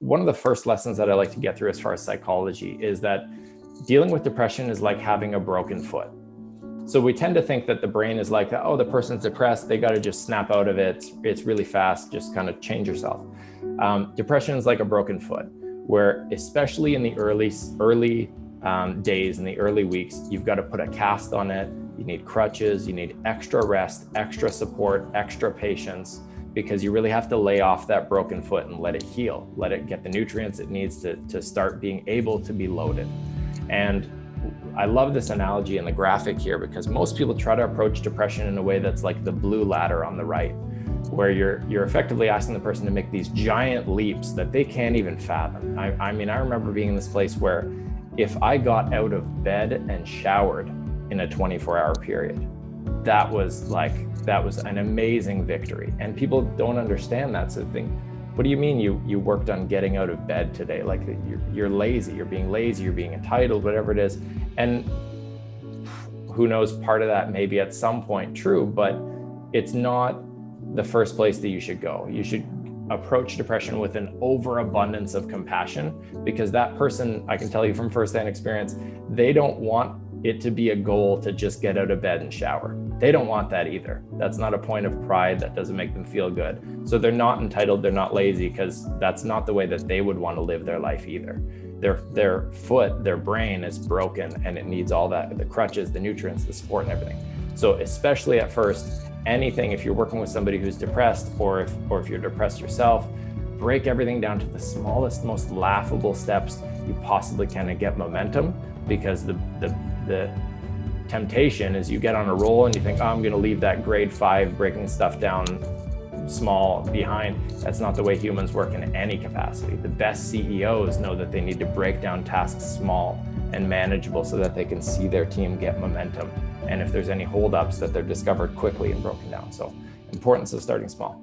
one of the first lessons that I like to get through as far as psychology is that dealing with depression is like having a broken foot. So we tend to think that the brain is like, oh, the person's depressed, they got to just snap out of it. It's really fast, just kind of change yourself. Depression is like a broken foot, where especially in the early days, in the early weeks, you've got to put a cast on it. You need crutches, you need extra rest, extra support, extra patience, because you really have to lay off that broken foot and let it heal, let it get the nutrients it needs to start being able to be loaded. And I love this analogy in the graphic here, because most people try to approach depression in a way that's like the blue ladder on the right, where you're effectively asking the person to make these giant leaps that they can't even fathom. I mean, I remember being in this place where if I got out of bed and showered in a 24-hour period, that was an amazing victory. And people don't understand that. So they think, what do you mean you worked on getting out of bed today? Like you're lazy, you're being lazy, you're being entitled, whatever it is. And who knows, part of that may be at some point true, but it's not the first place that you should go. You should approach depression with an overabundance of compassion, because that person, I can tell you from firsthand experience, they don't want it to be a goal to just get out of bed and shower. They don't want that either. That's not a point of pride. That doesn't make them feel good. So they're not entitled, they're not lazy, because that's not the way that they would want to live their life either. Their foot, their brain is broken, and it needs all that, the crutches, the nutrients, the support and everything. So especially at first, anything, if you're working with somebody who's depressed, or if you're depressed yourself, break everything down to the smallest, most laughable steps you possibly can to get momentum, because the temptation is you get on a roll and you think, oh, I'm going to leave that grade 5 breaking stuff down small behind. That's not the way humans work in any capacity. The best CEOs know that they need to break down tasks small and manageable so that they can see their team get momentum. And if there's any holdups, that they're discovered quickly and broken down. So, importance of starting small.